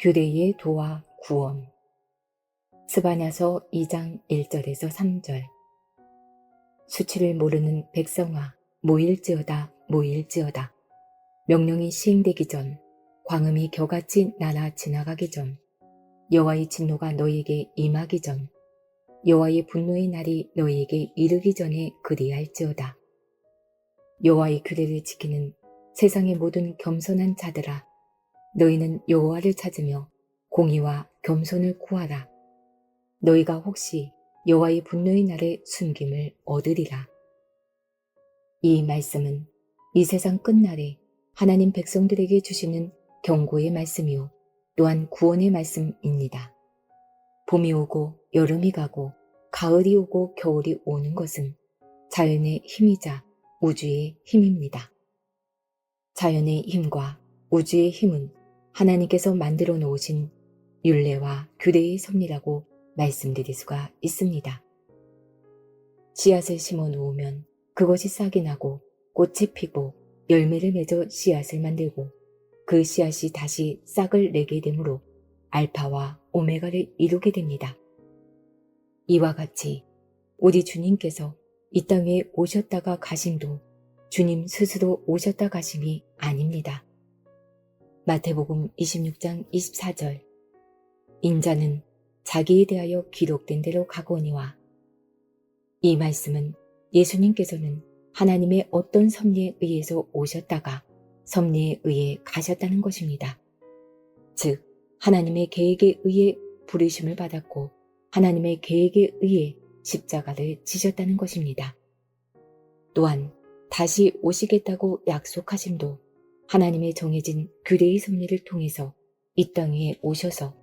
규례의 도와 구원. 스바냐서 2장 1절에서 3절. 수치를 모르는 백성아, 모일지어다 모일지어다. 명령이 시행되기 전, 광음이 겨같이 날아 지나가기 전, 여호와의 진노가 너희에게 임하기 전, 여호와의 분노의 날이 너희에게 이르기 전에 그리할지어다. 여호와의 규례를 지키는 세상의 모든 겸손한 자들아, 너희는 여호와를 찾으며 공의와 겸손을 구하라. 너희가 혹시 여호와의 분노의 날에 숨김을 얻으리라. 이 말씀은 이 세상 끝날에 하나님 백성들에게 주시는 경고의 말씀이요 또한 구원의 말씀입니다. 봄이 오고 여름이 가고 가을이 오고 겨울이 오는 것은 자연의 힘이자 우주의 힘입니다. 자연의 힘과 우주의 힘은 하나님께서 만들어 놓으신 율례와 규례의 섭리라고 말씀드릴 수가 있습니다. 씨앗을 심어 놓으면 그것이 싹이 나고 꽃이 피고 열매를 맺어 씨앗을 만들고 그 씨앗이 다시 싹을 내게 되므로 알파와 오메가를 이루게 됩니다. 이와 같이 우리 주님께서 이 땅에 오셨다가 가심도 주님 스스로 오셨다 가심이 아닙니다. 마태복음 26장 24절. 인자는 자기에 대하여 기록된 대로 가거니와. 이 말씀은 예수님께서는 하나님의 어떤 섭리에 의해서 오셨다가 섭리에 의해 가셨다는 것입니다. 즉 하나님의 계획에 의해 부르심을 받았고 하나님의 계획에 의해 십자가를 지셨다는 것입니다. 또한 다시 오시겠다고 약속하심도 하나님의 정해진 규례의 섭리를 통해서 이 땅 위에 오셔서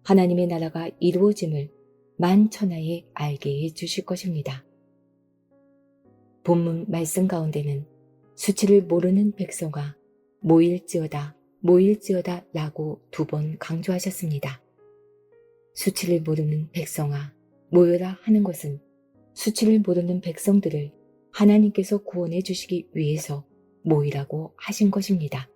하나님의 나라가 이루어짐을 만천하에 알게 해 주실 것입니다. 본문 말씀 가운데는 수치를 모르는 백성아 모일지어다 모일지어다 라고 2번 강조하셨습니다. 수치를 모르는 백성아 모여라 하는 것은 수치를 모르는 백성들을 하나님께서 구원해 주시기 위해서 모이라고 하신 것입니다.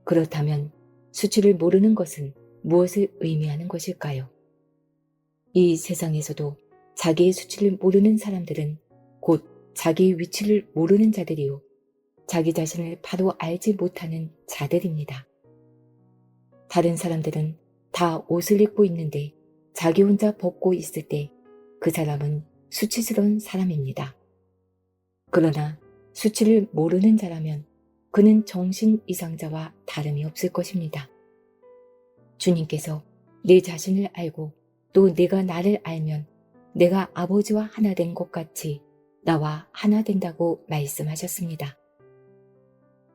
그렇다면 수치를 모르는 것은 무엇을 의미하는 것일까요? 이 세상에서도 자기의 수치를 모르는 사람들은 곧 자기의 위치를 모르는 자들이요 자기 자신을 바로 알지 못하는 자들입니다. 다른 사람들은 다 옷을 입고 있는데 자기 혼자 벗고 있을 때 그 사람은 수치스러운 사람입니다. 그러나 수치를 모르는 자라면 그는 정신 이상자와 다름이 없을 것입니다. 주님께서 내 자신을 알고 또 내가 나를 알면 내가 아버지와 하나 된 것 같이 나와 하나 된다고 말씀하셨습니다.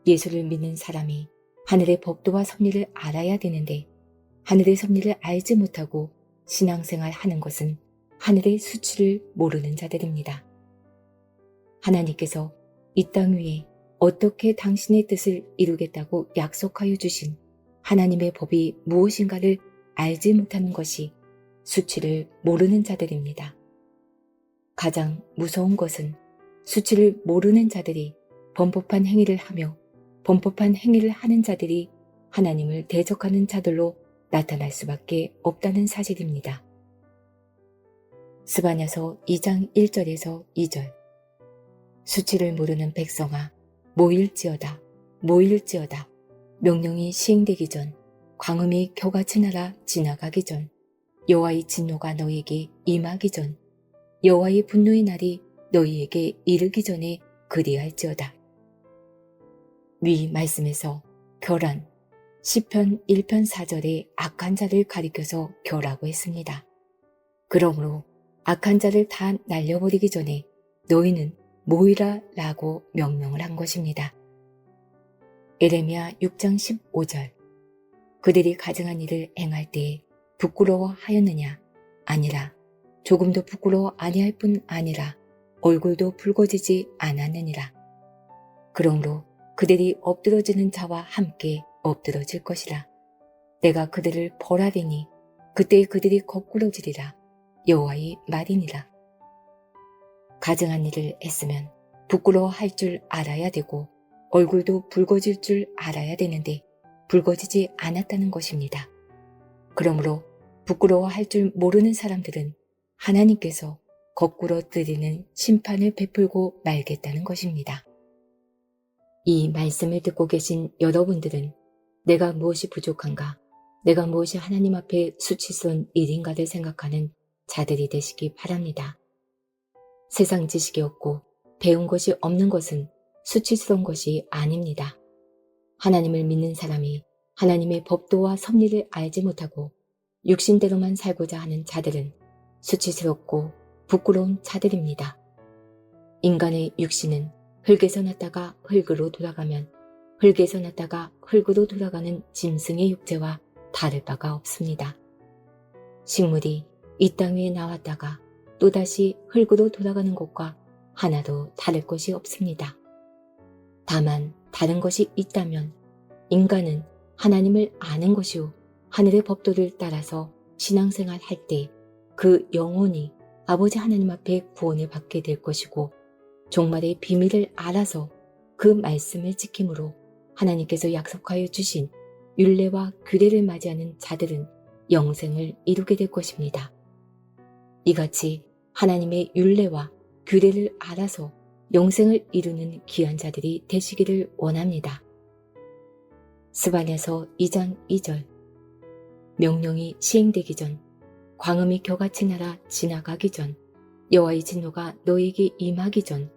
예수를 믿는 사람이 하늘의 법도와 섭리를 알아야 되는데 하늘의 섭리를 알지 못하고 신앙생활 하는 것은 하늘의 수치를 모르는 자들입니다. 하나님께서 이 땅 위에 어떻게 당신의 뜻을 이루겠다고 약속하여 주신 하나님의 법이 무엇인가를 알지 못하는 것이 수치를 모르는 자들입니다. 가장 무서운 것은 수치를 모르는 자들이 범법한 행위를 하며 범법한 행위를 하는 자들이 하나님을 대적하는 자들로 나타날 수밖에 없다는 사실입니다. 스바냐서 2장 1절에서 2절. 수치를 모르는 백성아 모일지어다 모일지어다. 명령이 시행되기 전 광음이 겨같이 날아 지나가기 전 여호와의 진노가 너희에게 임하기 전 여호와의 분노의 날이 너희에게 이르기 전에 그리할지어다. 위 말씀에서 결한 시편 1편 4절에 악한 자를 가리켜서 결하고 했습니다. 그러므로 악한 자를 다 날려버리기 전에 너희는 모이라 라고 명령을 한 것입니다. 에레미야 6장 15절. 그들이 가증한 일을 행할 때에 부끄러워하였느냐? 아니라 조금도 부끄러워 아니할 뿐 아니라 얼굴도 붉어지지 않았느니라. 그러므로 그들이 엎드러지는 자와 함께 엎드러질 것이라. 내가 그들을 벌하리니 그때 그들이 거꾸러지리라. 여호와의 말이니라. 가증한 일을 했으면 부끄러워할 줄 알아야 되고 얼굴도 붉어질 줄 알아야 되는데 붉어지지 않았다는 것입니다. 그러므로 부끄러워할 줄 모르는 사람들은 하나님께서 거꾸로 드리는 심판을 베풀고 말겠다는 것입니다. 이 말씀을 듣고 계신 여러분들은 내가 무엇이 부족한가, 내가 무엇이 하나님 앞에 수치스러운 일인가를 생각하는 자들이 되시기 바랍니다. 세상 지식이 없고 배운 것이 없는 것은 수치스러운 것이 아닙니다. 하나님을 믿는 사람이 하나님의 법도와 섭리를 알지 못하고 육신대로만 살고자 하는 자들은 수치스럽고 부끄러운 자들입니다. 인간의 육신은 흙에서 났다가 흙으로 돌아가면 흙에서 났다가 흙으로 돌아가는 짐승의 육체와 다를 바가 없습니다. 식물이 이 땅 위에 나왔다가 또다시 흙으로 돌아가는 것과 하나도 다를 것이 없습니다. 다만 다른 것이 있다면 인간은 하나님을 아는 것이요 하늘의 법도를 따라서 신앙생활 할 때 그 영혼이 아버지 하나님 앞에 구원을 받게 될 것이고 종말의 비밀을 알아서 그 말씀을 지킴으로 하나님께서 약속하여 주신 율례와 규례를 맞이하는 자들은 영생을 이루게 될 것입니다. 이같이 하나님의 율례와 규례를 알아서 영생을 이루는 귀한 자들이 되시기를 원합니다. 스바냐서 2장 2절 명령이 시행되기 전 광음이 겨같이 날아 지나가기 전 여호와의 진노가 너희에게 임하기 전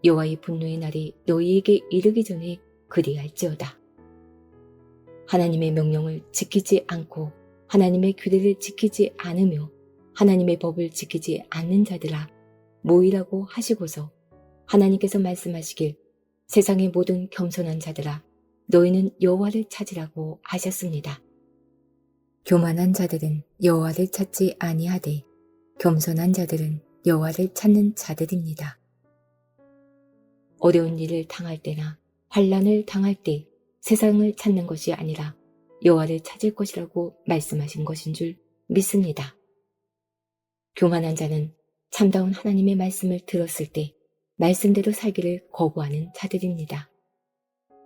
여호와의 분노의 날이 너희에게 이르기 전에 그리할지어다. 하나님의 명령을 지키지 않고 하나님의 규례를 지키지 않으며 하나님의 법을 지키지 않는 자들아 모이라고 하시고서 하나님께서 말씀하시길 세상의 모든 겸손한 자들아 너희는 여호와를 찾으라고 하셨습니다. 교만한 자들은 여호와를 찾지 아니하되 겸손한 자들은 여호와를 찾는 자들입니다. 어려운 일을 당할 때나 환난을 당할 때 세상을 찾는 것이 아니라 여호와를 찾을 것이라고 말씀하신 것인 줄 믿습니다. 교만한 자는 참다운 하나님의 말씀을 들었을 때 말씀대로 살기를 거부하는 자들입니다.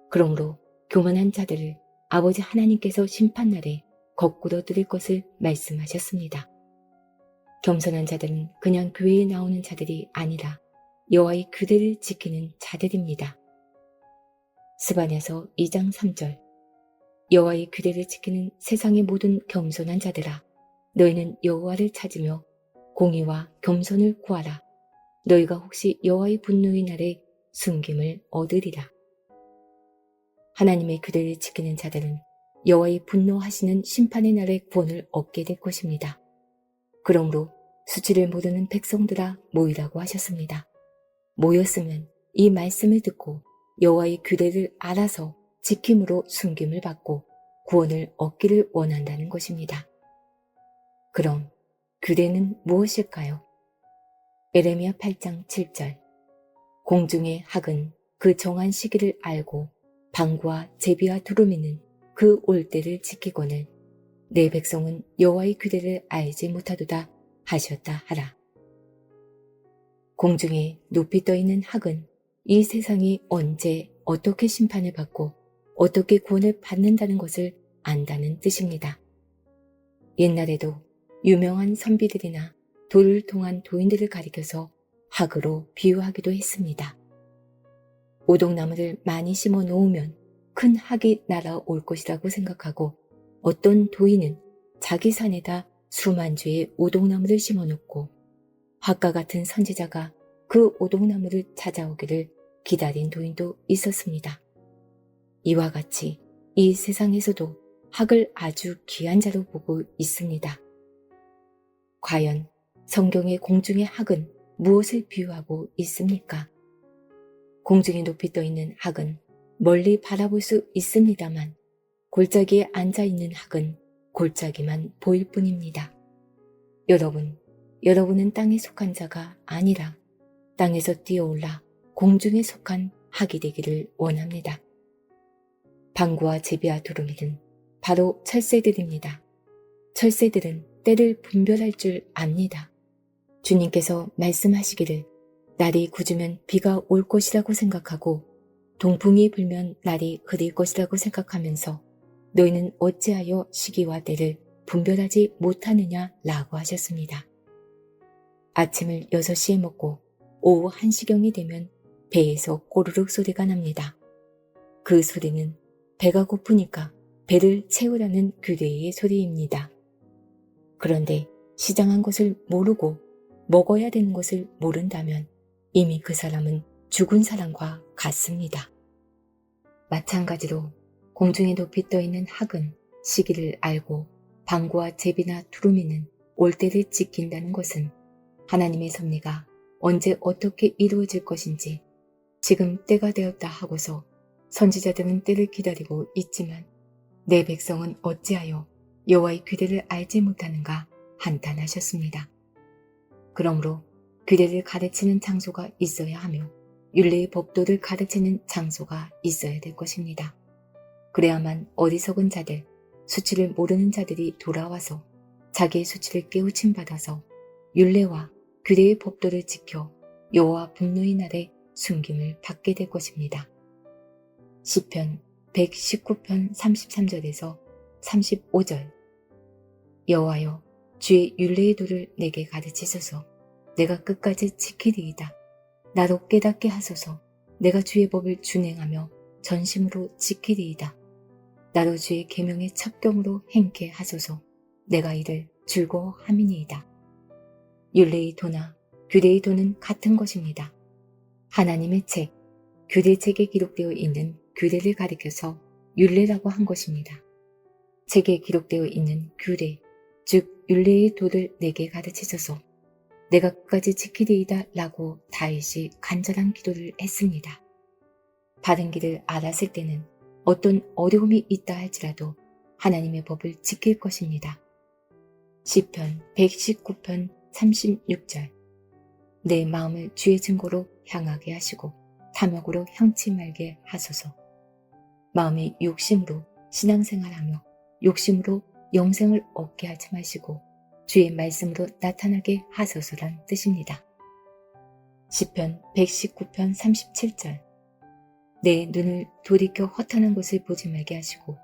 그러므로 교만한 자들을 아버지 하나님께서 심판날에 거꾸로 드릴 것을 말씀하셨습니다. 겸손한 자들은 그냥 교회에 나오는 자들이 아니라 여호와의 규례를 지키는 자들입니다. 스바냐서 2장 3절 여호와의 규례를 지키는 세상의 모든 겸손한 자들아 너희는 여호와를 찾으며 공의와 겸손을 구하라. 너희가 혹시 여호와의 분노의 날에 숨김을 얻으리라. 하나님의 규례를 지키는 자들은 여호와의 분노하시는 심판의 날에 구원을 얻게 될 것입니다. 그러므로 수치를 모르는 백성들아 모이라고 하셨습니다. 모였으면 이 말씀을 듣고 여호와의 규례를 알아서 지킴으로 숨김을 받고 구원을 얻기를 원한다는 것입니다. 그럼 규례는 무엇일까요? 에레미야 8장 7절 공중의 학은 그 정한 시기를 알고 방구와 제비와 두루미는 그 올 때를 지키거늘 내 백성은 여호와의 규례를 알지 못하도다 하셨다 하라. 공중에 높이 떠있는 학은 이 세상이 언제 어떻게 심판을 받고 어떻게 구원을 받는다는 것을 안다는 뜻입니다. 옛날에도 유명한 선비들이나 돌을 통한 도인들을 가리켜서 학으로 비유하기도 했습니다. 오동나무를 많이 심어 놓으면 큰 학이 날아올 것이라고 생각하고 어떤 도인은 자기 산에다 수만 주의 오동나무를 심어 놓고 학과 같은 선지자가 그 오동나무를 찾아오기를 기다린 도인도 있었습니다. 이와 같이 이 세상에서도 학을 아주 귀한 자로 보고 있습니다. 과연 성경의 공중의 학은 무엇을 비유하고 있습니까? 공중에 높이 떠 있는 학은 멀리 바라볼 수 있습니다만 골짜기에 앉아있는 학은 골짜기만 보일 뿐입니다. 여러분은 땅에 속한 자가 아니라 땅에서 뛰어올라 공중에 속한 학이 되기를 원합니다. 방구와 제비와 두루미는 바로 철새들입니다. 철새들은 때를 분별할 줄 압니다. 주님께서 말씀하시기를 날이 굳으면 비가 올 것이라고 생각하고 동풍이 불면 날이 흐릴 것이라고 생각하면서 너희는 어찌하여 시기와 때를 분별하지 못하느냐라고 하셨습니다. 아침을 6시에 먹고 오후 1시경이 되면 배에서 꼬르륵 소리가 납니다. 그 소리는 배가 고프니까 배를 채우라는 규례의 소리입니다. 그런데 시장한 것을 모르고 먹어야 되는 것을 모른다면 이미 그 사람은 죽은 사람과 같습니다. 마찬가지로 공중에 높이 떠있는 학은 시기를 알고 방구와 제비나 두루미는 올 때를 지킨다는 것은 하나님의 섭리가 언제 어떻게 이루어질 것인지 지금 때가 되었다 하고서 선지자들은 때를 기다리고 있지만 내 백성은 어찌하여 여호와의 규례를 알지 못하는가 한탄하셨습니다. 그러므로 규례를 가르치는 장소가 있어야 하며 율례의 법도를 가르치는 장소가 있어야 될 것입니다. 그래야만 어리석은 자들, 수치를 모르는 자들이 돌아와서 자기의 수치를 깨우침 받아서 율례와 규례의 법도를 지켜 여호와 분노의 날에 숨김을 받게 될 것입니다. 시편 119편 33절에서 35절 여호와여 주의 율례의 도를 내게 가르치소서. 내가 끝까지 지키리이다. 나로 깨닫게 하소서. 내가 주의 법을 준행하며 전심으로 지키리이다. 나로 주의 계명의 첩경으로 행케 하소서. 내가 이를 즐거워함이니이다. 율례의 도나 규례의 도는 같은 것입니다. 하나님의 책, 규례책에 기록되어 있는 규례를 가리켜서 율례라고 한 것입니다. 책에 기록되어 있는 규례, 즉 율례의 도를 내게 가르치소서. 내가 끝까지 지키리이다 라고 다윗이 간절한 기도를 했습니다. 바른 길을 알았을 때는 어떤 어려움이 있다 할지라도 하나님의 법을 지킬 것입니다. 시편 119편 36절 내 마음을 주의 증거로 향하게 하시고 탐욕으로 향치 말게 하소서. 마음의 욕심으로 신앙생활하며 욕심으로 영생을 얻게 하지 마시고 주의 말씀으로 나타나게 하소서란 뜻입니다. 시편 119편 37절 내 눈을 돌이켜 허탄한 것을 보지 말게 하시고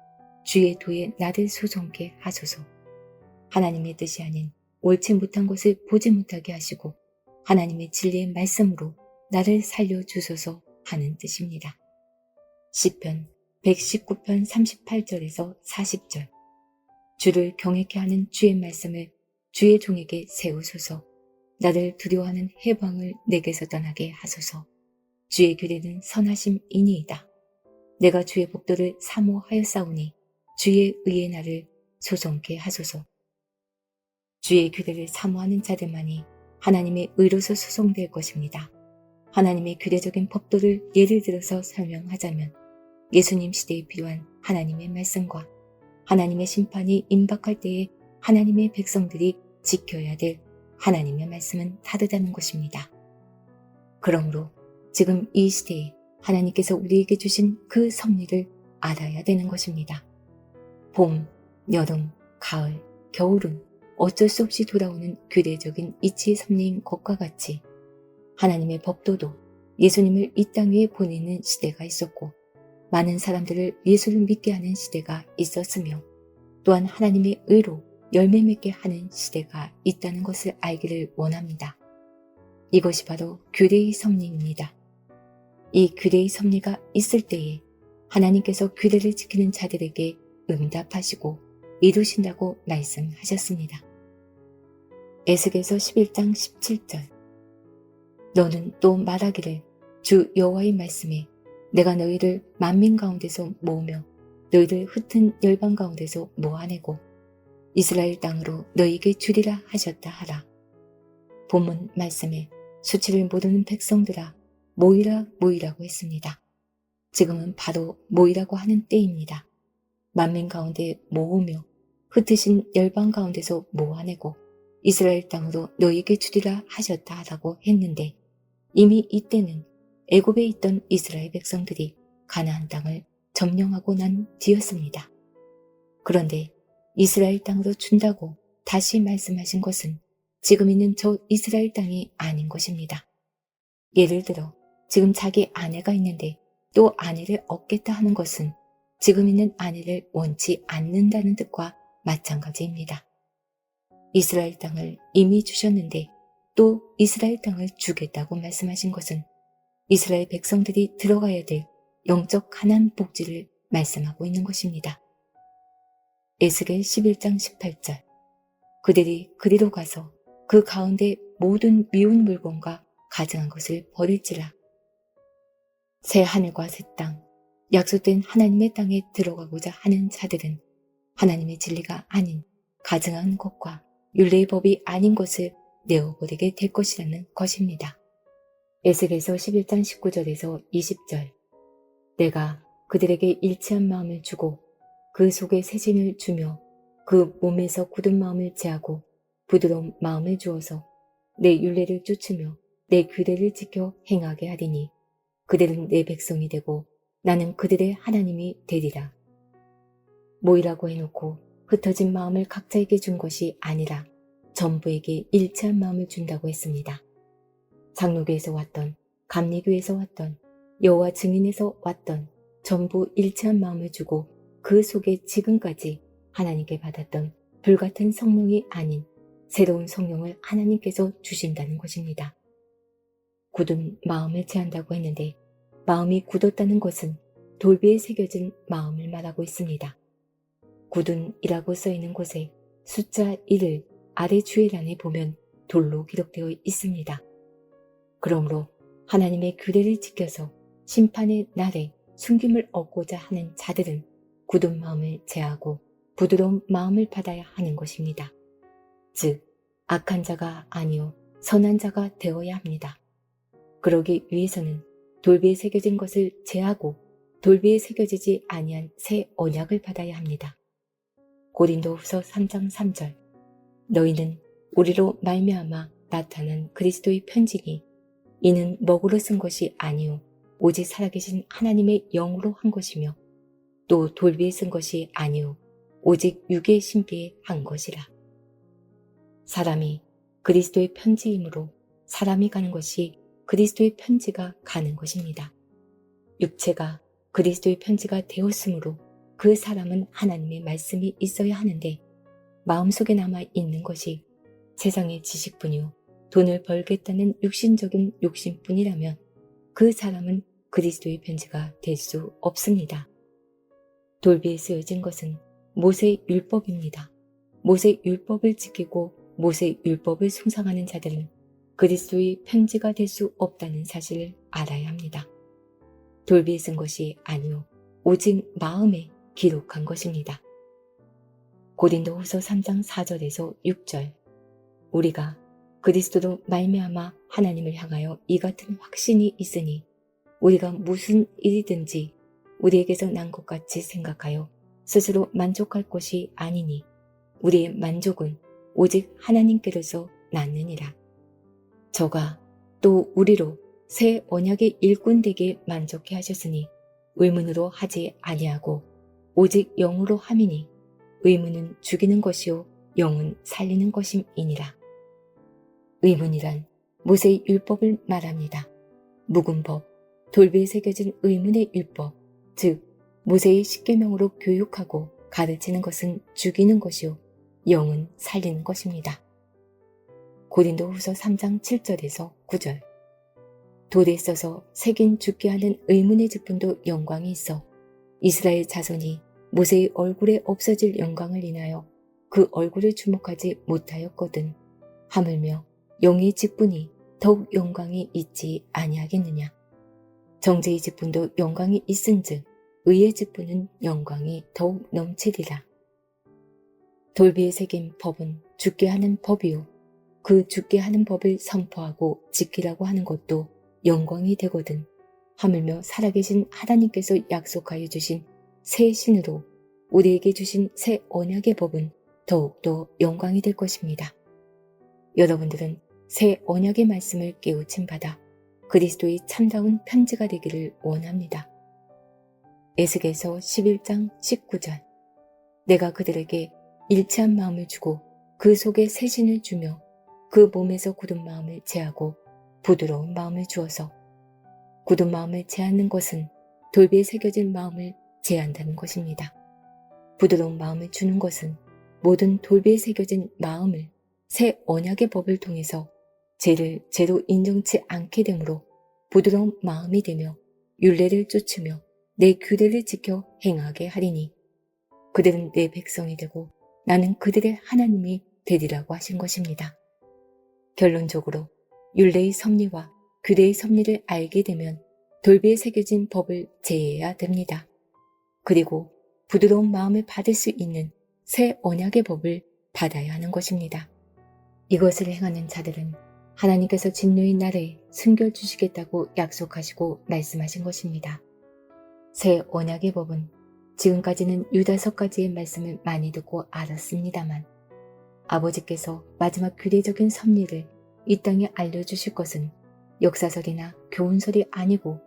주의 도에 나를 소송케 하소서. 하나님의 뜻이 아닌 옳지 못한 것을 보지 못하게 하시고 하나님의 진리의 말씀으로 나를 살려주소서 하는 뜻입니다. 시편 119편 38절에서 40절 주를 경외케 하는 주의 말씀을 주의 종에게 세우소서. 나를 두려워하는 해방을 내게서 떠나게 하소서. 주의 규례는 선하심이니이다. 내가 주의 법도를 사모하였사오니 주의 의의 나를 소송케 하소서. 주의 규례를 사모하는 자들만이 하나님의 의로서 소송될 것입니다. 하나님의 규례적인 법도를 예를 들어서 설명하자면 예수님 시대에 필요한 하나님의 말씀과 하나님의 심판이 임박할 때에 하나님의 백성들이 지켜야 될 하나님의 말씀은 다르다는 것입니다. 그러므로 지금 이 시대에 하나님께서 우리에게 주신 그 섭리를 알아야 되는 것입니다. 봄, 여름, 가을, 겨울은 어쩔 수 없이 돌아오는 규례적인 이치의 섭리인 것과 같이 하나님의 법도도 예수님을 이 땅 위에 보내는 시대가 있었고 많은 사람들을 예수를 믿게 하는 시대가 있었으며 또한 하나님의 의로 열매 맺게 하는 시대가 있다는 것을 알기를 원합니다. 이것이 바로 규례의 섭리입니다. 이 규례의 섭리가 있을 때에 하나님께서 규례를 지키는 자들에게 응답하시고 이루신다고 말씀하셨습니다. 에스겔서 11장 17절 너는 또 말하기를 주 여호와의 말씀에 내가 너희를 만민 가운데서 모으며 너희를 흩은 열방 가운데서 모아내고 이스라엘 땅으로 너희에게 주리라 하셨다 하라. 본문 말씀에 수치를 모르는 백성들아 모이라 모이라고 했습니다. 지금은 바로 모이라고 하는 때입니다. 만민 가운데 모으며 흩으신 열방 가운데서 모아내고 이스라엘 땅으로 너희에게 주리라 하셨다 하라고 했는데 이미 이때는 애굽에 있던 이스라엘 백성들이 가나안 땅을 점령하고 난 뒤였습니다. 그런데 이스라엘 땅으로 준다고 다시 말씀하신 것은 지금 있는 저 이스라엘 땅이 아닌 것입니다. 예를 들어 지금 자기 아내가 있는데 또 아내를 얻겠다 하는 것은 지금 있는 아내를 원치 않는다는 뜻과 마찬가지입니다. 이스라엘 땅을 이미 주셨는데 또 이스라엘 땅을 주겠다고 말씀하신 것은 이스라엘 백성들이 들어가야 될 영적 가나안 복지를 말씀하고 있는 것입니다. 에스겔 11장 18절 그들이 그리로 가서 그 가운데 모든 미운 물건과 가증한 것을 버릴지라. 새 하늘과 새 땅, 약속된 하나님의 땅에 들어가고자 하는 자들은 하나님의 진리가 아닌 가증한 것과 율례의 법이 아닌 것을 내어버리게 될 것이라는 것입니다. 에스겔서 11장 19절에서 20절 내가 그들에게 일치한 마음을 주고 그 속에 새신을 주며 그 몸에서 굳은 마음을 제하고 부드러운 마음을 주어서 내 율례를 쫓으며 내 규례를 지켜 행하게 하리니 그들은 내 백성이 되고 나는 그들의 하나님이 되리라. 모이라고 해놓고 흩어진 마음을 각자에게 준 것이 아니라 전부에게 일치한 마음을 준다고 했습니다. 장로교에서 왔던, 감리교에서 왔던, 여호와 증인에서 왔던 전부 일치한 마음을 주고 그 속에 지금까지 하나님께 받았던 불같은 성령이 아닌 새로운 성령을 하나님께서 주신다는 것입니다. 굳은 마음을 제한다고 했는데 마음이 굳었다는 것은 돌비에 새겨진 마음을 말하고 있습니다. 굳은이라고 써있는 곳에 숫자 1을 아래 주의란에 보면 돌로 기록되어 있습니다. 그러므로 하나님의 규례를 지켜서 심판의 날에 숨김을 얻고자 하는 자들은 굳은 마음을 제하고 부드러운 마음을 받아야 하는 것입니다. 즉, 악한 자가 아니요 선한 자가 되어야 합니다. 그러기 위해서는 돌비에 새겨진 것을 제하고 돌비에 새겨지지 아니한 새 언약을 받아야 합니다. 고린도후서 3장 3절 너희는 우리로 말미암아 나타난 그리스도의 편지니 이는 먹으로 쓴 것이 아니요 오직 살아계신 하나님의 영으로 한 것이며 또 돌비에 쓴 것이 아니요 오직 육의 신비에 한 것이라. 사람이 그리스도의 편지이므로 사람이 가는 것이 그리스도의 편지가 가는 것입니다. 육체가 그리스도의 편지가 되었으므로 그 사람은 하나님의 말씀이 있어야 하는데 마음속에 남아 있는 것이 세상의 지식뿐이요 돈을 벌겠다는 육신적인 욕심뿐이라면 그 사람은 그리스도의 편지가 될 수 없습니다. 돌비에 쓰여진 것은 모세 율법입니다. 모세 율법을 지키고 모세 율법을 숭상하는 자들은 그리스도의 편지가 될 수 없다는 사실을 알아야 합니다. 돌비에 쓴 것이 아니요 오직 마음에 기록한 것입니다. 고린도후서 3장 4절에서 6절 우리가 그리스도로 말미암아 하나님을 향하여 이 같은 확신이 있으니 우리가 무슨 일이든지 우리에게서 난 것 같이 생각하여 스스로 만족할 것이 아니니 우리의 만족은 오직 하나님께로서 났느니라. 저가 또 우리로 새 언약의 일꾼 되게 만족해 하셨으니 의문으로 하지 아니하고 오직 영으로 함이니 의문은 죽이는 것이요 영은 살리는 것임이니라. 의문이란 모세의 율법을 말합니다. 묵은 법, 돌비에 새겨진 의문의 율법, 즉 모세의 십계명으로 교육하고 가르치는 것은 죽이는 것이요 영은 살리는 것입니다. 고린도후서 3장 7절에서 9절 돌에 써서 새긴 죽게 하는 의문의 직분도 영광이 있어 이스라엘 자손이 모세의 얼굴에 없어질 영광을 인하여 그 얼굴을 주목하지 못하였거든 하물며 영의 직분이 더욱 영광이 있지 아니하겠느냐. 정죄의 직분도 영광이 있은즉 의의 직분은 영광이 더욱 넘치리라. 돌비에 새긴 법은 죽게 하는 법이요 그 죽게 하는 법을 선포하고 지키라고 하는 것도 영광이 되거든 하물며 살아계신 하나님께서 약속하여 주신 새 신으로 우리에게 주신 새 언약의 법은 더욱더 영광이 될 것입니다. 여러분들은 새 언약의 말씀을 깨우침 받아 그리스도의 참다운 편지가 되기를 원합니다. 에스겔서 11장 19절 내가 그들에게 일치한 마음을 주고 그 속에 새 신을 주며 그 몸에서 굳은 마음을 제하고 부드러운 마음을 주어서 굳은 마음을 제하는 것은 돌비에 새겨진 마음을 제한다는 것입니다. 부드러운 마음을 주는 것은 모든 돌비에 새겨진 마음을 새 언약의 법을 통해서 죄를 죄로 인정치 않게 되므로 부드러운 마음이 되며 율례를 쫓으며 내 규례를 지켜 행하게 하리니 그들은 내 백성이 되고 나는 그들의 하나님이 되리라고 하신 것입니다. 결론적으로 율례의 섭리와 규례의 섭리를 알게 되면 돌비에 새겨진 법을 제해야 됩니다. 그리고 부드러운 마음을 받을 수 있는 새 언약의 법을 받아야 하는 것입니다. 이것을 행하는 자들은 하나님께서 진노의 날에 숨겨주시겠다고 약속하시고 말씀하신 것입니다. 새 언약의 법은 지금까지는 유다서까지의 말씀을 많이 듣고 알았습니다만 아버지께서 마지막 규례적인 섭리를 이 땅에 알려주실 것은 역사설이나 교훈설이 아니고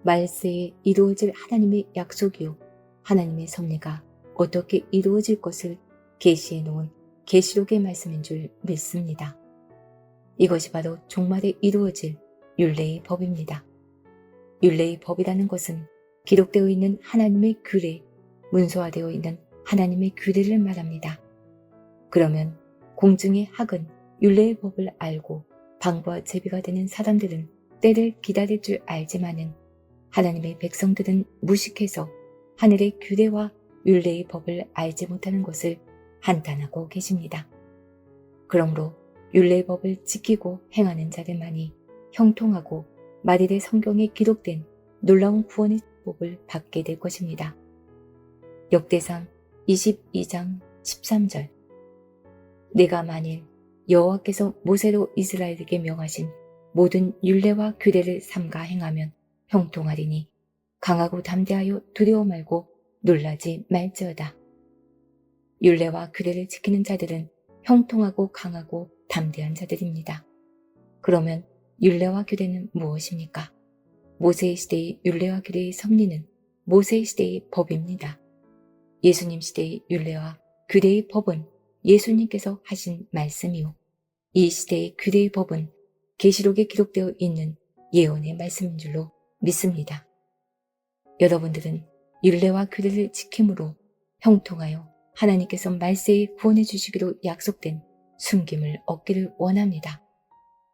말세에 이루어질 하나님의 약속이요 하나님의 섭리가 어떻게 이루어질 것을 계시해 놓은 계시록의 말씀인 줄 믿습니다. 이것이 바로 종말에 이루어질 율례의 법입니다. 율례의 법이라는 것은 기록되어 있는 하나님의 규례, 문서화되어 있는 하나님의 규례를 말합니다. 그러면 공중의 학은 율례의 법을 알고 방과 제비가 되는 사람들은 때를 기다릴 줄 알지만은 하나님의 백성들은 무식해서 하늘의 규례와 율례의 법을 알지 못하는 것을 한탄하고 계십니다. 그러므로 율례의 법을 지키고 행하는 자들만이 형통하고 만일의 성경에 기록된 놀라운 구원의 복을 받게 될 것입니다. 역대상 22장 13절 내가 만일 여호와께서 모세로 이스라엘에게 명하신 모든 율례와 규례를 삼가 행하면 형통하리니 강하고 담대하여 두려워 말고 놀라지 말지어다. 율례와 규례를 지키는 자들은 형통하고 강하고 담대한 자들입니다. 그러면 율례와 규례는 무엇입니까? 모세의 시대의 율례와 규례의 섭리는 모세의 시대의 법입니다. 예수님 시대의 율례와 규례의 법은 예수님께서 하신 말씀이요. 이 시대의 규례의 법은 계시록에 기록되어 있는 예언의 말씀인 줄로 믿습니다. 여러분들은 율례와 규례를 지킴으로 형통하여 하나님께서 말세에 구원해 주시기로 약속된 숨김을 얻기를 원합니다.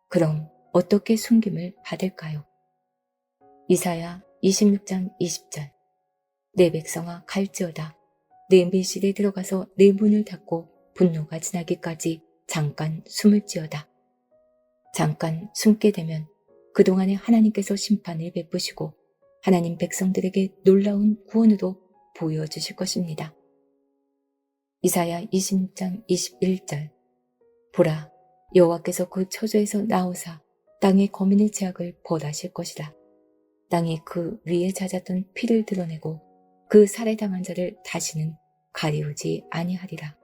그럼 어떻게 숨김을 받을까요? 이사야 26장 20절 내 백성아 갈지어다 내 밀실에 들어가서 내 문을 닫고 분노가 지나기까지 잠깐 숨을지어다. 잠깐 숨게 되면 그동안에 하나님께서 심판을 베푸시고 하나님 백성들에게 놀라운 구원으로 보여주실 것입니다. 이사야 26장 21절 보라 여호와께서 그 처소에서 나오사 땅의 거민의 죄악을 벌하실 것이라. 땅이 그 위에 잦았던 피를 드러내고 그 살해당한 자를 다시는 가리우지 아니하리라.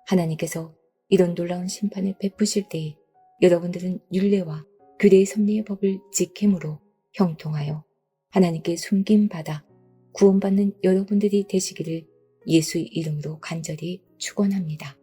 하나님께서 이런 놀라운 심판을 베푸실 때에 여러분들은 율례와 규례의 섭리의 법을 지킴으로 형통하여 하나님께 숨김받아 구원받는 여러분들이 되시기를 예수의 이름으로 간절히 축원합니다.